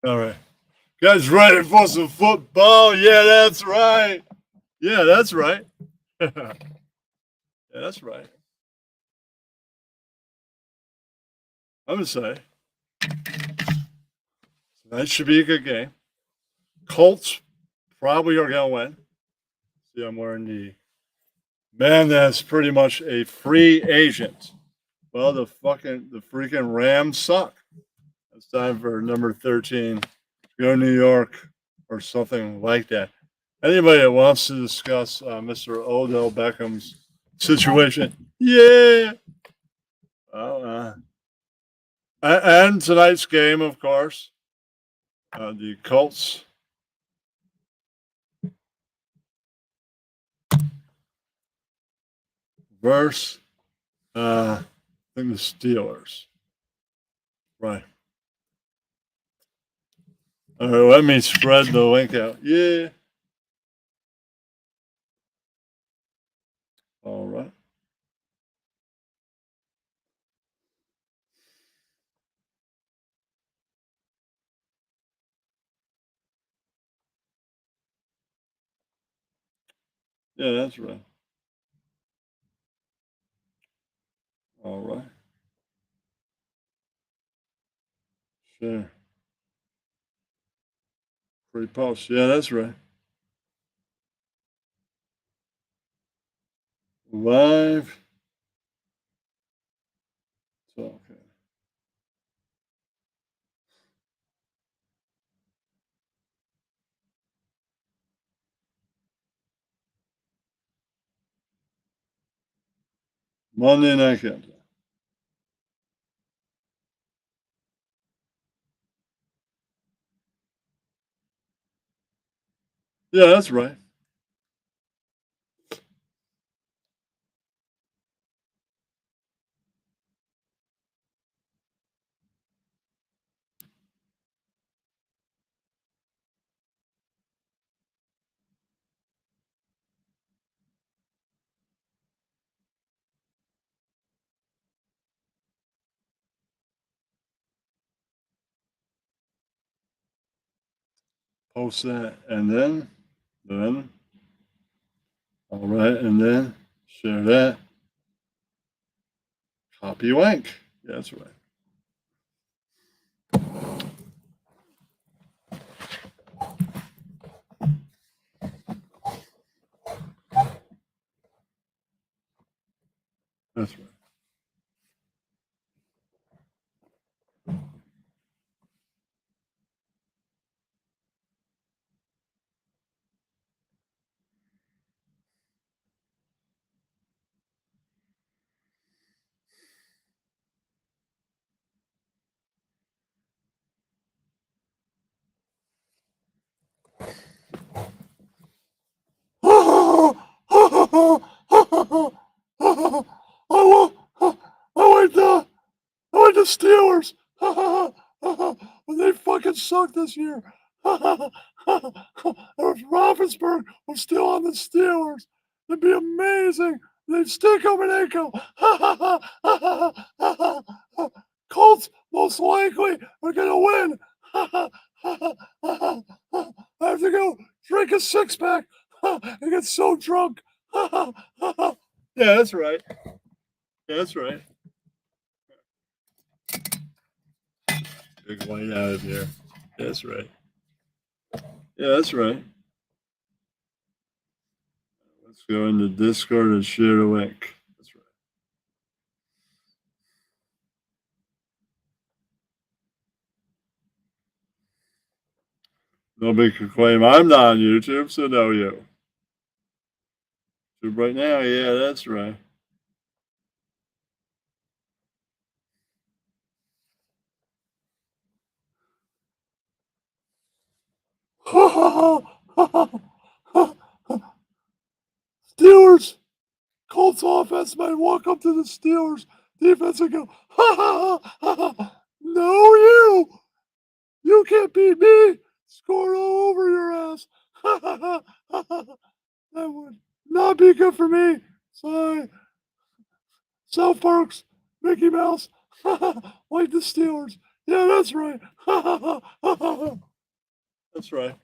All right. Guys ready for some football? Yeah, that's right. Yeah, that's right. Yeah, that's right. I'm gonna say that should be a good game. Colts probably are gonna win. See, I'm wearing the man that's pretty much a free agent. Well, the freaking Rams suck. It's time for number 13. Go New York or something like that. Anybody that wants to discuss Mr. Odell Beckham's situation, yeah. Well, and tonight's game, of course, the Colts versus I think the Steelers. Right. All right, let me spread the link out. Yeah. All right. Yeah, that's right. All right. Sure. Free post. Yeah, that's right. Live. So, okay. Monday Night Countdown. Yeah, that's right. Post that, and then, all right, and then share that. Copy link. Yeah, that's right. That's right. I went the Steelers. But they fucking suck this year. If Roethlisberger was still on the Steelers, it'd be amazing. They'd stick him and ankle. Colts most likely are gonna win. I have to go drink a six pack and get so drunk. Yeah, that's right. Yeah, that's right. Big white out of here. That's right. Yeah, that's right. Let's go into Discord and share the link. That's right. Nobody can claim I'm not on YouTube, so no you. YouTube right now, yeah, that's right. Steelers, Colts offense might walk up to the Steelers defense and go, no you can't beat me. Score all over your ass. That would not be good for me. Sorry. South Park's Mickey Mouse. Like the Steelers. Yeah, that's right. That's right.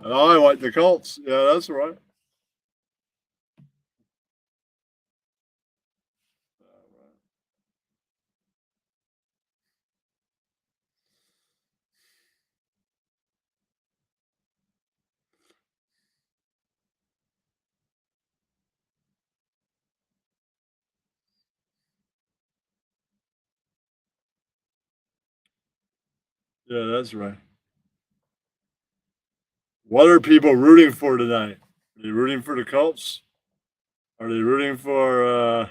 And I like the Colts. Yeah, that's right. Yeah, that's right. What are people rooting for tonight? Are they rooting for the Colts? Are they rooting for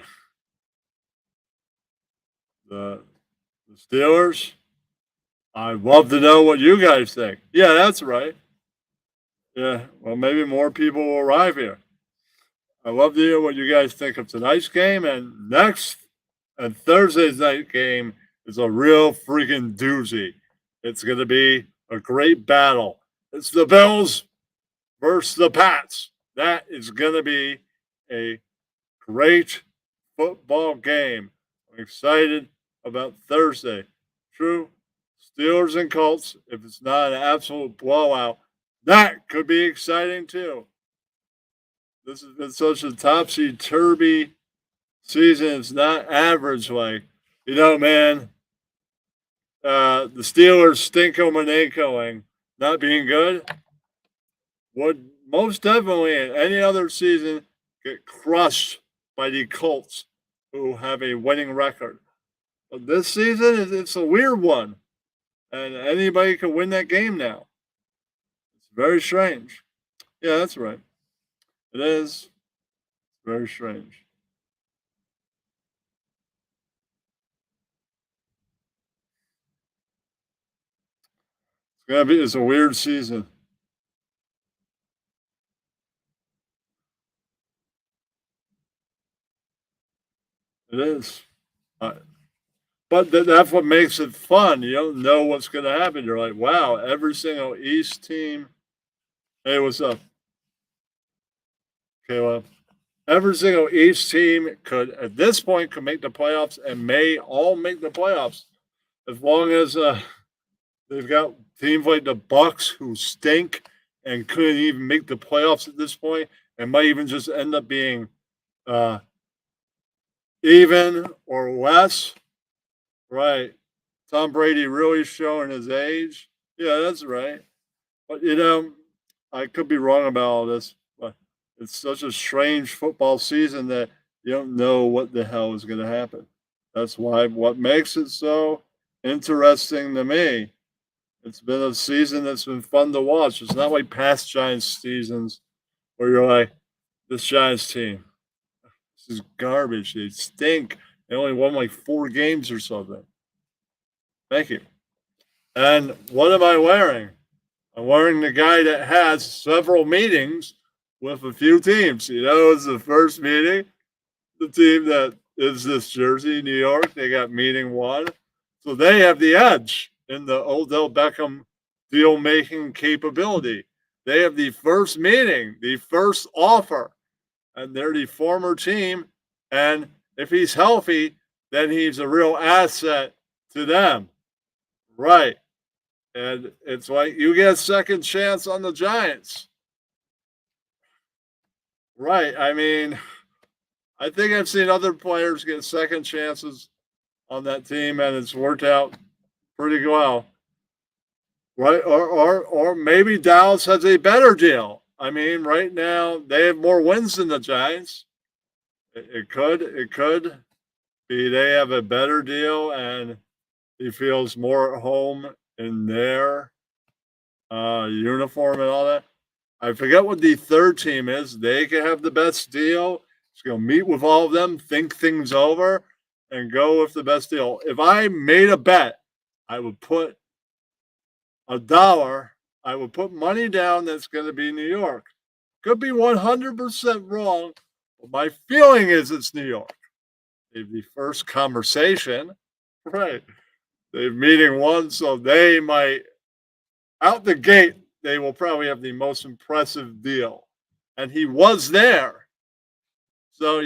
the, the Steelers? I'd love to know what you guys think. Yeah, that's right. Yeah, well, maybe more people will arrive here. I'd love to hear what you guys think of tonight's game and next and Thursday's night game is a real freaking doozy. It's going to be a great battle. It's the Bills versus the Pats. That is going to be a great football game. I'm excited about Thursday. True, Steelers and Colts, if it's not an absolute blowout, that could be exciting too. This has been such a topsy turvy season. It's not average. Like, man, the Steelers stinko manekoing, not being good, would most definitely in any other season get crushed by the Colts, who have a winning record. But this season, it's a weird one, and anybody can win that game now. It's very strange. Yeah, that's right. It is very strange. It's a weird season. It is. Uh, But that's what makes it fun. You don't know what's going to happen. You're like, wow, every single East team. Hey, what's up, Caleb? Every single East team could, at this point, could make the playoffs and may all make the playoffs as long as they've got teams like the Bucks who stink and couldn't even make the playoffs at this point, and might even just end up being uh, even or less. Right. Tom Brady really showing his age. Yeah, that's right. But I could be wrong about all this, but it's such a strange football season that you don't know what the hell is going to happen. That's why what makes it so interesting to me. It's been a season that's been fun to watch. It's not like past Giants seasons where you're like, this Giants team, this is garbage. They stink. They only won like 4 games or something. Thank you. And what am I wearing? I'm wearing the guy that has several meetings with a few teams. It's the first meeting. The team that is this Jersey, New York, they got meeting one. So they have the edge in the Odell Beckham deal making capability. They have the first meeting, the first offer, and they're the former team. And if he's healthy, then he's a real asset to them. Right. And it's like you get a second chance on the Giants. Right. I mean, I think I've seen other players get second chances on that team and it's worked out pretty well. Right. Or maybe Dallas has a better deal. I mean, right now they have more wins than the Giants. It could be they have a better deal and he feels more at home in their uniform and all that. I forget what the third team is. They can have the best deal. Just go meet with all of them, think things over, and go with the best deal. If I made a bet, I would put $1. I would put money down that's going to be New York. Could be 100% wrong, but my feeling is it's New York. They've the first conversation, right? They've meeting one, so they might out the gate, they will probably have the most impressive deal. And he was there. So,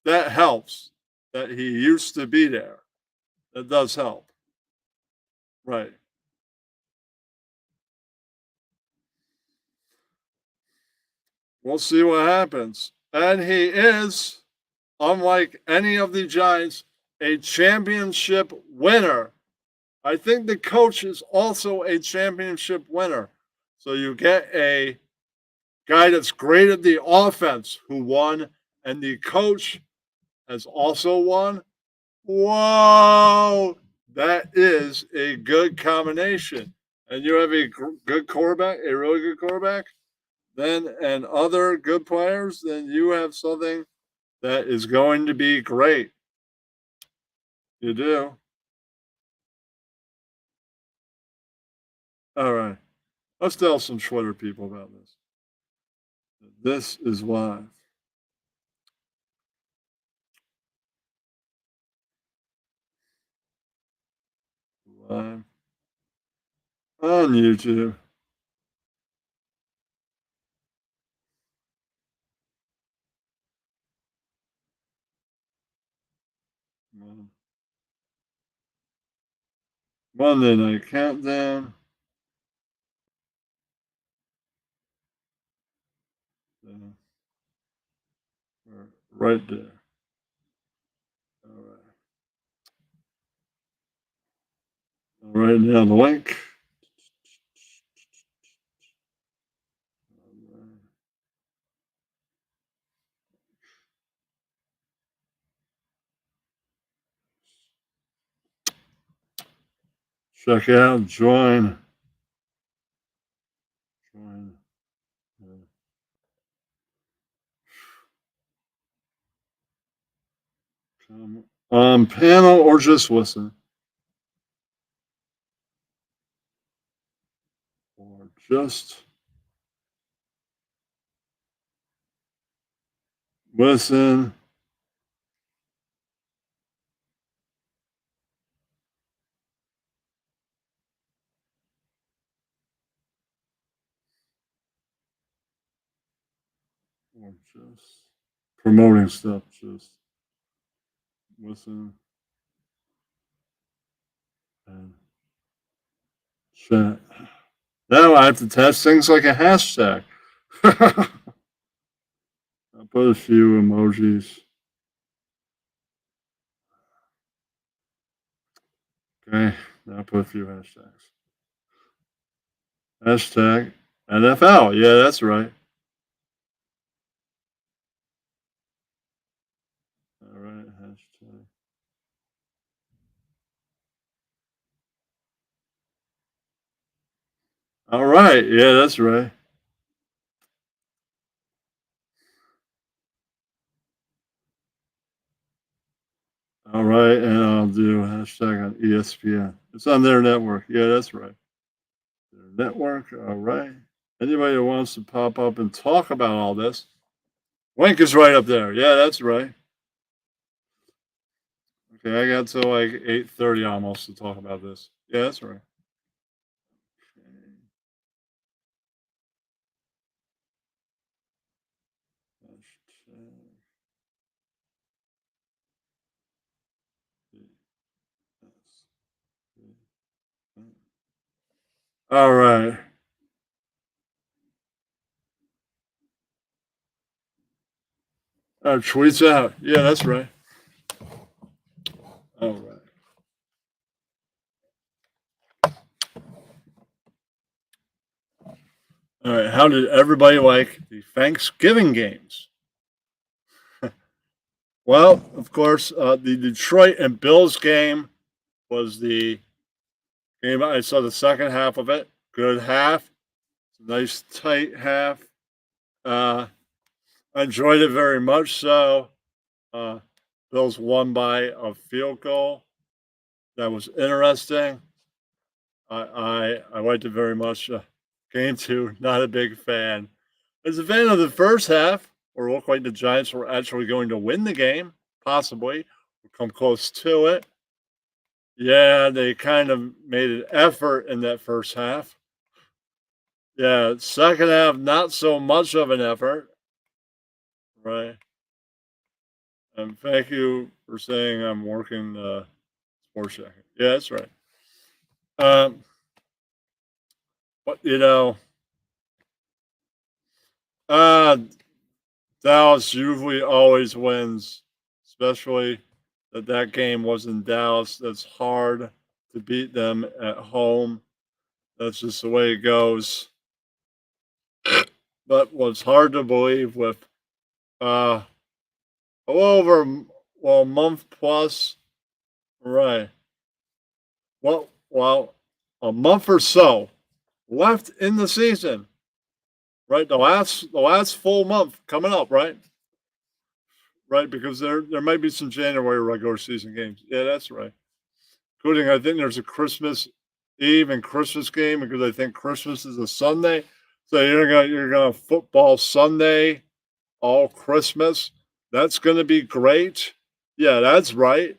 that helps that he used to be there. That does help. Right. We'll see what happens. And he is, unlike any of the Giants, a championship winner. I think the coach is also a championship winner. So you get a guy that's great at the offense who won, and the coach has also won. Whoa, that is a good combination. And you have a good quarterback, a really good quarterback, then and other good players, then you have something that is going to be great. You do. All right. Let's tell some Twitter people about this. This is live. Live on YouTube. Monday Night Countdown. Right there. All right. All right, now the link. Check out, join. Join. Come on panel or just listen. Or just listen. Or just promoting stuff. Just listen and chat. Now I have to test things like a hashtag. I'll put a few emojis. Okay, now I'll put a few hashtags. Hashtag NFL. Yeah, that's right. All right, hashtag. All right, yeah, that's right. All right, and I'll do hashtag on ESPN. It's on their network. Yeah, that's right. Their network. All right. Anybody who wants to pop up and talk about all this, link is right up there. Yeah, that's right. Okay, I got till like 8:30 almost to talk about this. Yeah, that's right. All right. Tweets out. Yeah, that's right. All right. All right. How did everybody like the Thanksgiving games? Well, of course, the Detroit and Bills game was the game. I saw the second half of it. Good half. Nice tight half. I enjoyed it very much. So, Bills won by a field goal. That was interesting. I liked it very much. Game two, not a big fan. As a fan of the first half, where it looked like the Giants were actually going to win the game, possibly, or come close to it. Yeah, they kind of made an effort in that first half. Yeah, second half, not so much of an effort. Right. And thank you for saying I'm working sports jacket. Yeah, that's right. Um, but Uh, Dallas usually always wins, especially that game was in Dallas. That's hard to beat them at home. That's just the way it goes. But what's hard to believe with uh a little over a month plus, right? Well, a month or so left in the season, right? The last full month coming up, right? Right, because there might be some January regular season games. Yeah, that's right. Including, I think there's a Christmas Eve and Christmas game because I think Christmas is a Sunday. So you're gonna football Sunday all Christmas. That's gonna be great. Yeah, that's right.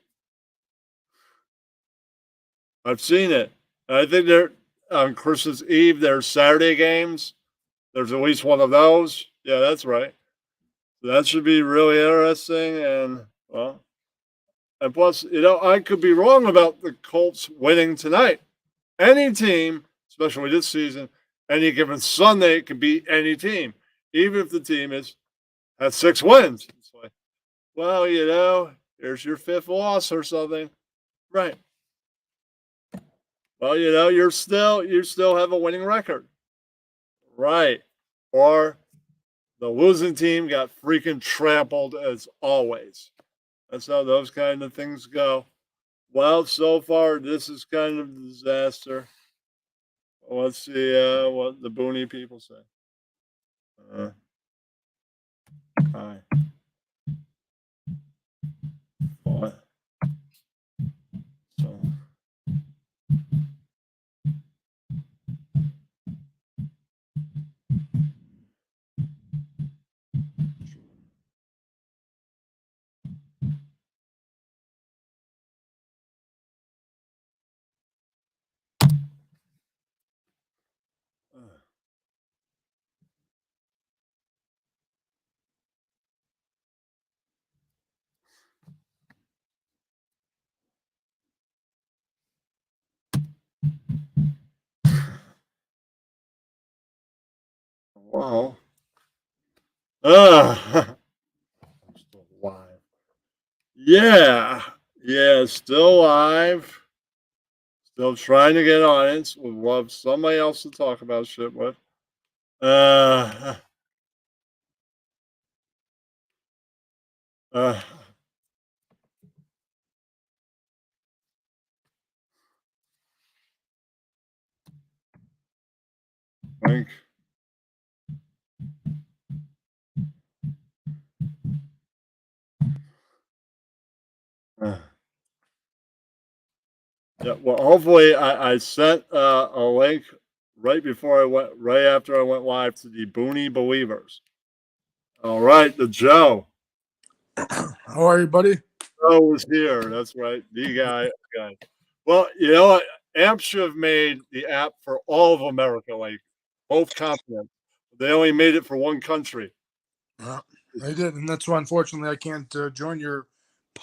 I've seen it. I think there on Christmas Eve there's Saturday games. There's at least one of those. Yeah, that's right. So that should be really interesting. And well, and plus, I could be wrong about the Colts winning tonight. Any team, especially this season, any given Sunday it can beat any team, even if the team has 6 wins. It's like, well, here's your fifth loss or something. Right. Well, you still have a winning record. Right. Or the losing team got freaking trampled as always. That's how those kind of things go. Well, so far this is kind of a disaster. Let's see what the Booney people say. Hi. What? So. Well, I'm still alive. Yeah, yeah, still alive. Still trying to get audience. Would love somebody else to talk about shit with. Uh, uh, think. Uh, yeah, well, hopefully, I sent a link right after I went live to the Booney Believers. All right, the Joe. How are you, buddy? Joe was here. That's right, the guy. Well, you know what? Amp should have made the app for all of America, like both continents. They only made it for one country. I did, and that's why unfortunately I can't join your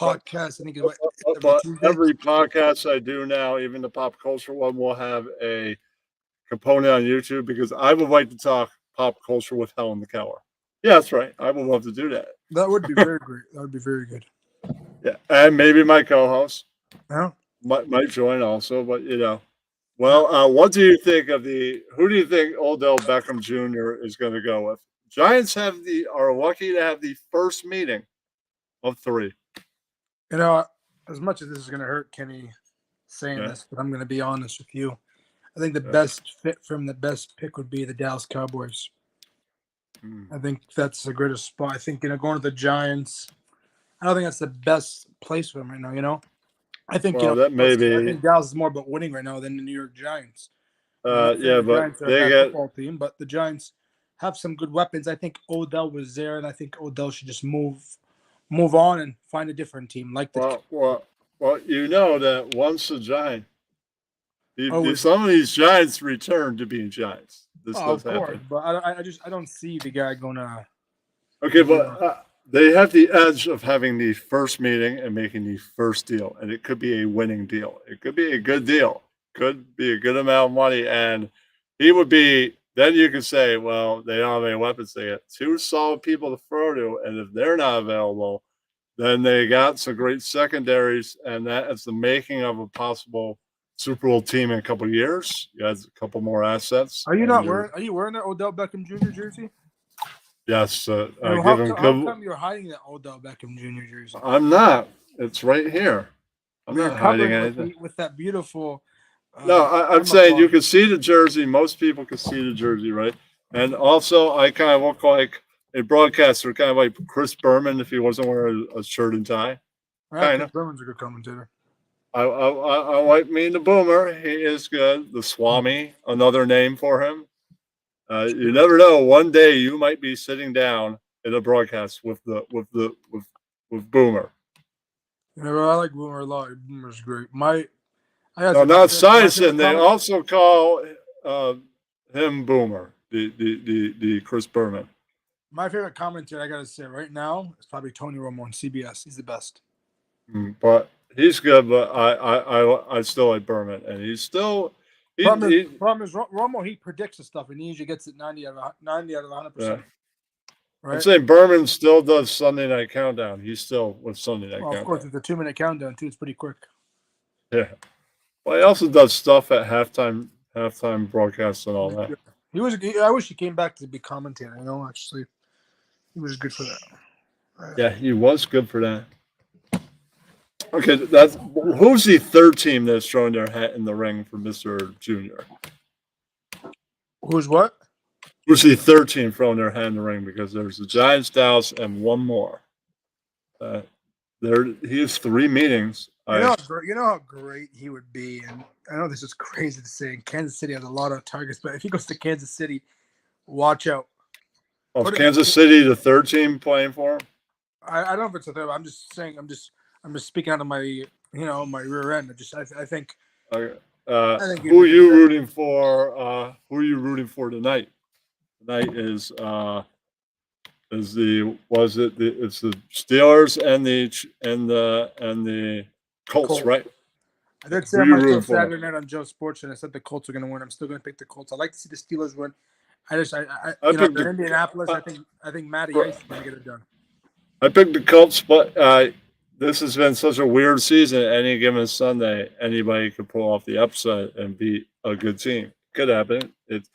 But, podcast. I think but, but, every but Tuesday. every podcast I do now, even the pop culture one, will have a component on YouTube because I would like to talk pop culture with Helen Keller. Yeah, that's right. I would love to do that. That would be very great. That would be very good. Yeah, and maybe my co-host Yeah. might join also. But well, what do you think of who do you think Odell Beckham Jr. is going to go with? Giants are lucky to have the first meeting of 3. You know, as much as this is going to hurt Kenny saying Yeah. this, but I'm going to be honest with you. I think the Yeah. best fit from the best pick would be the Dallas Cowboys. I think that's the greatest spot. I think going to the Giants. I don't think that's the best place for him right now. I think Well, that may I be. think Dallas is more about winning right now than the New York Giants. Not saying Yeah, the but Giants are a they bad get football team, but the Giants have some good weapons. I think Odell was there, and I think Odell should just move on and find a different team like the. well. You know that once a Giant, Always, some of these Giants return to being Giants. This does of course, happen. but I don't see the guy gonna. Okay, but they have the edge of having the first meeting and making the first deal, and it could be a winning deal. It could be a good deal. Could be a good amount of money, and he would be then you can say, well, they don't have any weapons. They got two solid people to throw to, and if they're not available, then they got some great secondaries, and that is the making of a possible Super Bowl team in a couple of years. You have a couple more assets. Are you and not you're- wearing? Are you wearing that Odell Beckham Jr. jersey? Yes, How give him. come you're hiding that Odell Beckham Jr. jersey? I'm not. It's right here. I'm You're not hiding covering anything. with that beautiful. No, I'm saying you camouflage. can see the jersey. Most people can see the jersey, right? And also, I kind of look like a broadcaster, kind of like Chris Berman if he wasn't wearing a shirt and tie. Right, kinda. Chris Berman's a good commentator. I like me and the Boomer. He is good. The Swami, another name for him. You never know. One day you might be sitting down in a broadcast with Boomer. You know, I like Boomer a lot. Boomer's great. No, not Sison. They also call him Boomer, the Chris Berman. My favorite commentator, I gotta say, right now is probably Tony Romo on CBS. He's the best. But he's good. But I still like Berman, and he's still. Problem is Romo. He predicts the stuff, and he usually gets it 90 out of 100%. Yeah. Right? I'm saying Berman still does Sunday Night Countdown. He's still with Sunday Night Well, Countdown. of course, it's a 2-minute countdown too. It's pretty quick. Yeah. Well, he also does stuff at halftime broadcasts and all that. I wish he came back to be commentator. You know, actually, he was good for that. Right. Yeah, he was good for that. Okay, who's the third team that's throwing their hat in the ring for Mr. Junior? Who's what? Who's the third team throwing their hat in the ring? Because there's the Giants, Dallas, and one more. He has 3 meetings. You know how great he would be, and I know this is crazy to say. Kansas City has a lot of targets, but if he goes to Kansas City, watch out. Of Kansas City, the third team playing for him. I don't know if it's a third. I'm just saying. I'm just speaking out of my my rear end. I think. Who are you rooting for? Who are you rooting for tonight? Tonight is the Steelers and the Colts, right? I did say on my show Saturday night on Joe Sports, and I said the Colts are going to win. I'm still going to pick the Colts. I like to see the Steelers win. They're Indianapolis. I think Matty Ice is going to get it done. I picked the Colts, but this has been such a weird season. Any given Sunday, anybody could pull off the upset and beat a good team. Could happen. It's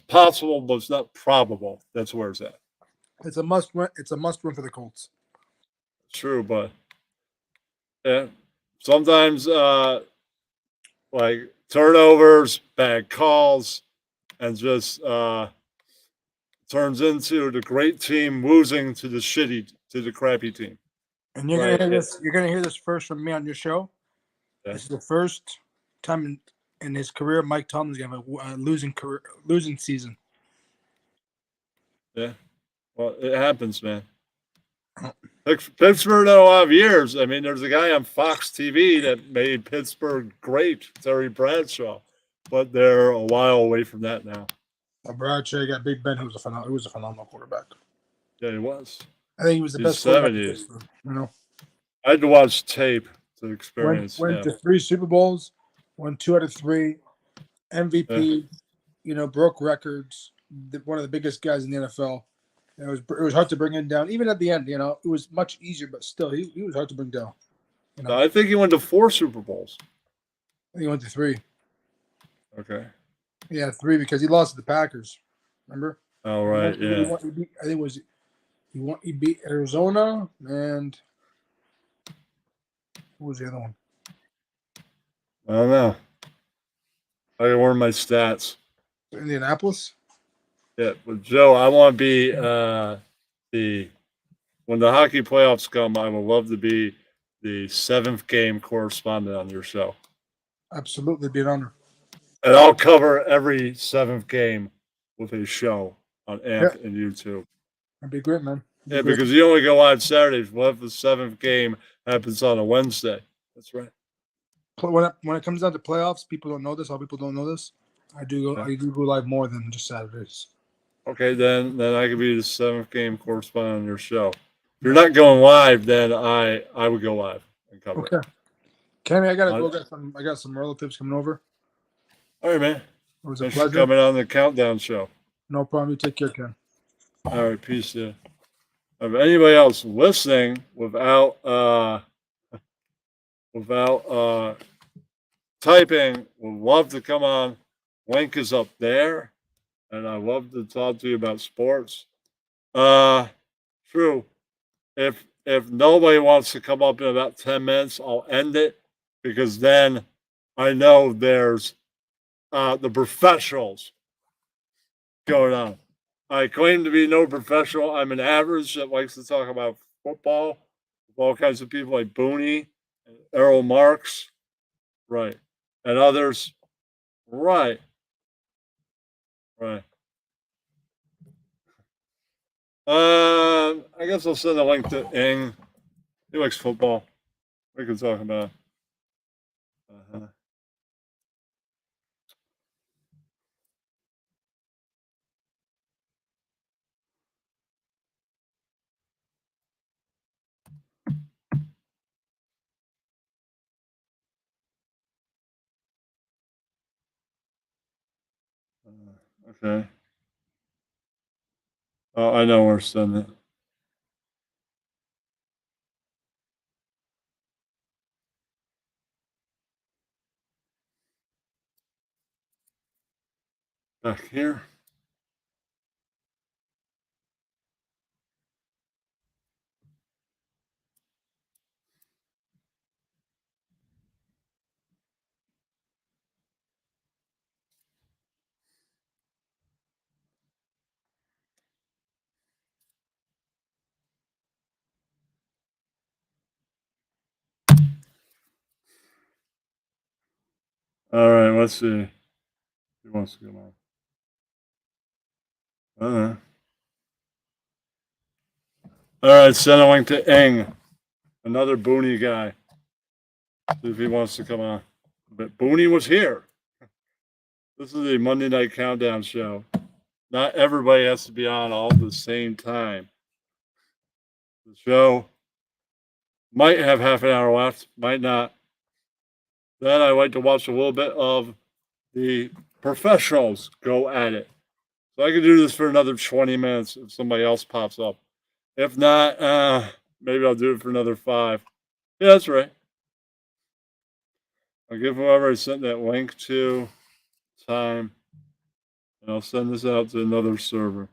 possible, but it's not probable. That's where it's at. It's a must win. It's a must win for the Colts. True, but yeah, sometimes like turnovers, bad calls, and just turns into the great team losing to the crappy team. And you're gonna hear this. You're gonna hear this first from me on your show. Yeah. This is the first time in his career Mike Tomlin's gonna have a losing season. Yeah, well, it happens, man. Pittsburgh in a lot of years. I mean, there's a guy on Fox TV that made Pittsburgh great, Terry Bradshaw, but they're a while away from that now. Bradshaw got Big Ben, who was a phenomenal quarterback. Yeah, he was. I think he was the best 70s. You know, I had to watch tape to experience. Went to 3 Super Bowls, won 2 out of 3, MVP. Yeah. Broke records. One of the biggest guys in the NFL. It was hard to bring him down. Even at the end, it was much easier, but still, he was hard to bring down. I think he went to 4 Super Bowls. I think he went to 3. Okay. Yeah, 3 because he lost to the Packers. Remember? Oh, right. He beat Arizona and who was the other one? I don't know. I can learn my stats. Indianapolis? Yeah, but Joe, I want to be when the hockey playoffs come, I would love to be the 7th game correspondent on your show. Absolutely, be an honor. And I'll cover every 7th game with a show on AMP and YouTube. That'd be great, man. Because you only go on Saturdays. What if the 7th game happens on a Wednesday? That's right. When it comes down to playoffs, people don't know this. All people don't know this. I do go live more than just Saturdays. Okay, then I could be the 7th game correspondent on your show. If you're not going live, then I would go live and cover it. Kenny, I gotta go. I got some relatives coming over. All right, man. It was a Thanks for pleasure. coming on the Countdown Show. No problem. You take care, Ken. All right, peace. Yeah. If anybody else listening without typing, would love to come on. Link is up there, and I love to talk to you about sports. True. If nobody wants to come up in about 10 minutes, I'll end it because then I know there's the professionals going on. I claim to be no professional. I'm an average that likes to talk about football with all kinds of people like Booney and Errol Marks, right, and others, right, right. I guess I'll send a link to Ing. He likes football. We can talk about. Uh-huh. Okay. Oh, I know where to send it. Back here. All right, let's see. Who wants to come on? All right, send a link to Ing, another Booney guy. See if he wants to come on. But Booney was here. This is a Monday Night Countdown show. Not everybody has to be on all at the same time. The show might have half an hour left, might not. Then I like to watch a little bit of the professionals go at it. So I could do this for another 20 minutes if somebody else pops up. If not, maybe I'll do it for another 5. Yeah, that's right. I'll give whoever I sent that link to time, and I'll send this out to another server,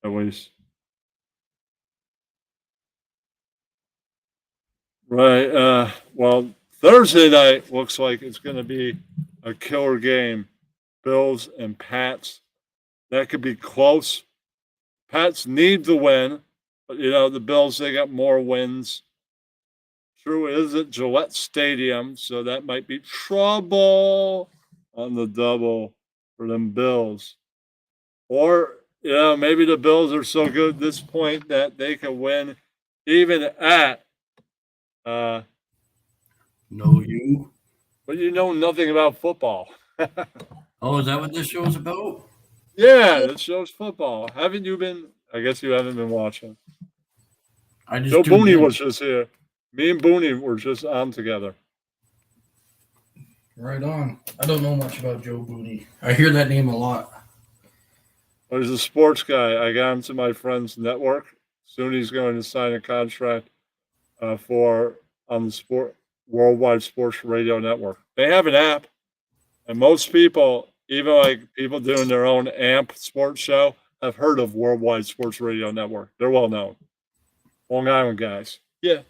at least. Right. Well, Thursday night looks like it's going to be a killer game. Bills and Pats. That could be close. Pats need the win, but the Bills, they got more wins. True, it is at Gillette Stadium, so that might be trouble on the double for them Bills. Or, maybe the Bills are so good at this point that they can win even at No, you. but you know nothing about football. Oh, is that what this show is about? Yeah, this show's football. Haven't you been? I guess you haven't been watching. I just Joe tuned Booney in. was just here. Me and Booney were just on together. Right on. I don't know much about Joe Booney. I hear that name a lot. Well, he's a sports guy. I got him to my friend's network. Soon he's going to sign a contract on the Worldwide Sports Radio Network. They have an app, and most people, even like people doing their own AMP sports show, have heard of Worldwide Sports Radio Network. They're well known. Long Island guys. Yeah.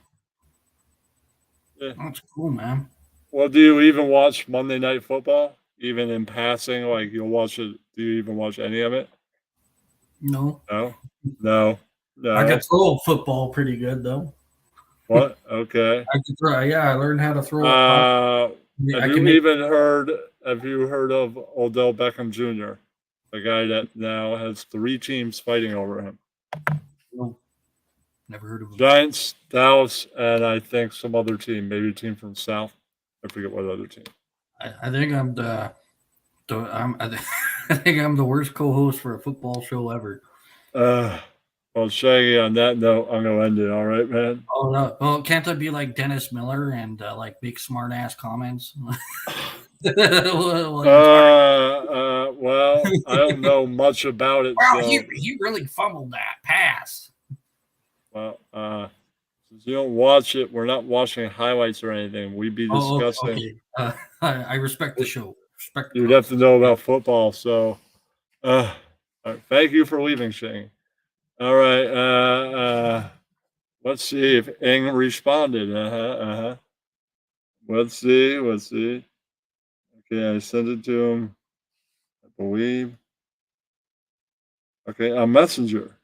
That's cool, man. Well, do you even watch Monday Night Football? Even in passing, like you'll watch it? Do you even watch any of it? No. No. I can throw a football pretty good though. What? Okay. I can throw. Yeah, I learned how to throw. Have you heard of Odell Beckham Jr., the guy that now has 3 teams fighting over him? No, never heard of him. Giants, Dallas, and I think some other team, maybe a team from the South. I forget what other team. I think I'm I think I'm the worst co-host for a football show ever. Well, Shaggy, on that note, I'm going to end it. All right, man? Oh, no. Well, can't I be like Dennis Miller and like make smart ass comments? Well, I don't know much about it, Wow, so he really fumbled that pass. well, since you don't watch it, we're not watching highlights or anything. We'd be Oh, discussing. okay. I respect the show. Respect the You'd have to know concept. about football. So, all right, thank you for leaving, Shane. All right, let's see if Ing responded. Let's see. Okay, I sent it to him. I believe. Okay, a messenger.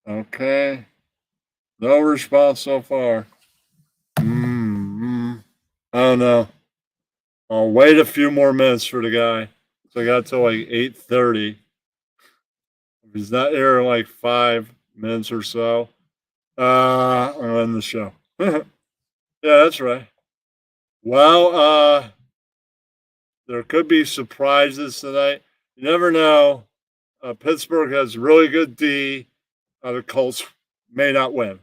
Okay, no response so far. I don't know. I'll wait a few more minutes for the guy. So I got till like 8:30. If he's not here in like 5 minutes or so, I'll end the show. Yeah, that's right. Well, there could be surprises tonight. You never know. Pittsburgh has really good D. The Colts may not win,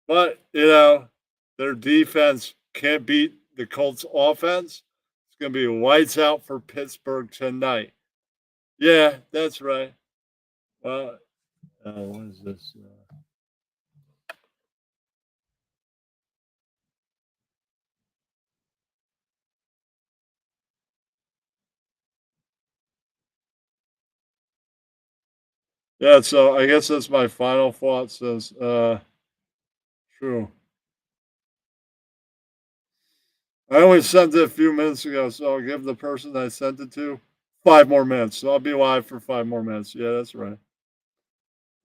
but their defense can't beat the Colts offense. It's going to be lights out for Pittsburgh tonight. Yeah, that's right. What is this? Yeah, so I guess that's my final thought. Says, true. I only sent it a few minutes ago, so I'll give the person I sent it to 5 more minutes. So I'll be live for 5 more minutes. Yeah, that's right.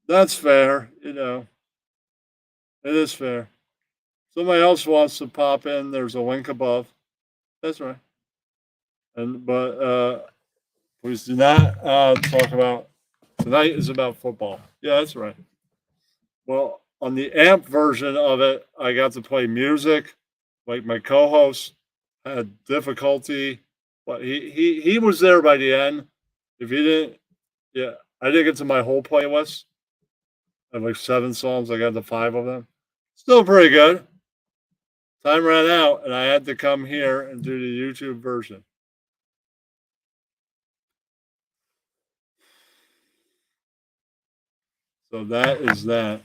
That's fair. It is fair. Somebody else wants to pop in. There's a link above. That's right. But please do not talk about tonight is about football. Yeah, that's right. Well, on the amp version of it, I got to play music. Like my co-host had difficulty, but he was there by the end. If you didn't, yeah, I didn't get to my whole playlist. I have like 7 songs. I got to 5 of them. Still pretty good. Time ran out, and I had to come here and do the YouTube version. So that is that.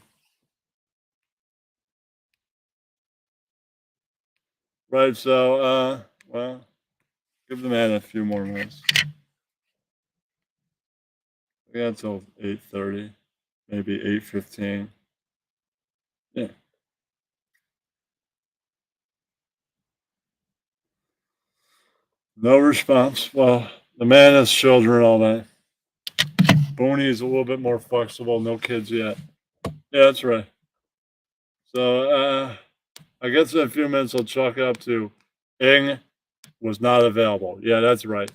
Right. So, well, give the man a few more minutes. We got until 8:30, maybe 8:15. Yeah. No response. Well, the man has children all day. Booney is a little bit more flexible. No kids yet. Yeah, that's right. So, I guess in a few minutes I'll chalk it up to Ing was not available. Yeah, that's right.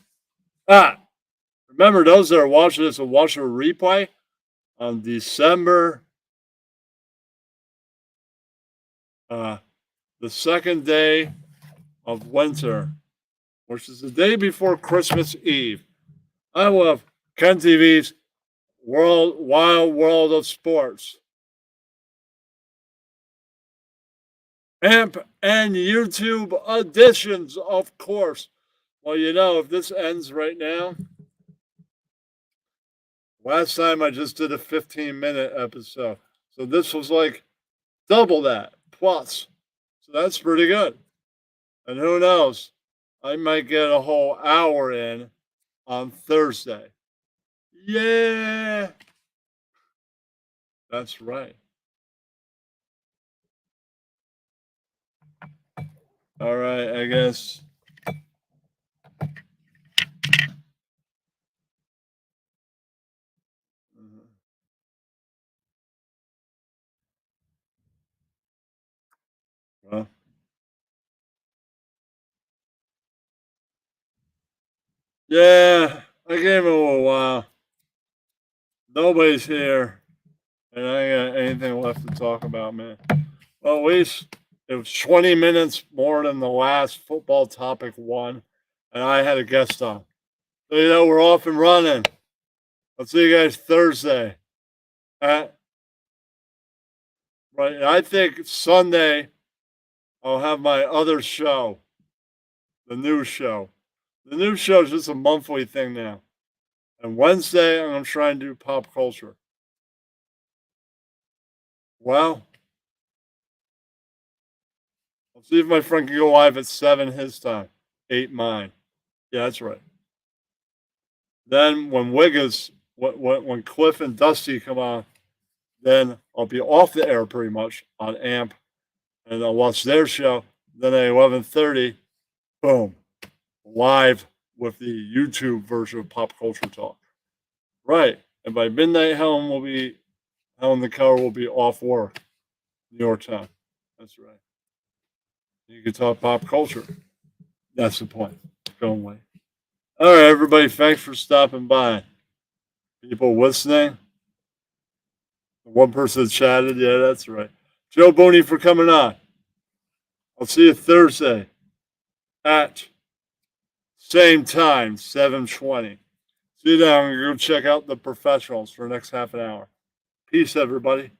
Remember those that are watching this will watch a replay on December the second day of winter, which is the day before Christmas Eve. I love Ken TV's Wild World of Sports. AMP and YouTube editions, of course. Well, if this ends right now, last time I just did a 15-minute episode. So this was like double that plus. So that's pretty good. And who knows? I might get a whole hour in on Thursday. Yeah. That's right. All right, I guess. Well, yeah, I gave it a little while. Nobody's here, and I ain't got anything left to talk about, man. Well, at least it was 20 minutes more than the last football topic one, and I had a guest on. So, we're off and running. I'll see you guys Thursday. Right, I think Sunday I'll have my other show, the news show. The news show is just a monthly thing now. And Wednesday, I'm going to try and do pop culture. Well, I'll see if my friend can go live at 7 his time, 8 mine. Yeah, that's right. Then when when Cliff and Dusty come on, then I'll be off the air pretty much on AMP, and I'll watch their show. Then at 11:30, boom, live with the YouTube version of Pop Culture Talk. Right, and by midnight, Helen the Keller will be off work, New York time. That's right. You can talk pop culture. That's the point. Going away. All right, everybody. Thanks for stopping by. People listening. One person chatted. Yeah, that's right. Joe Boney for coming on. I'll see you Thursday at same time, 7:20. See you then. I'm going to go check out The Professionals for the next half an hour. Peace, everybody.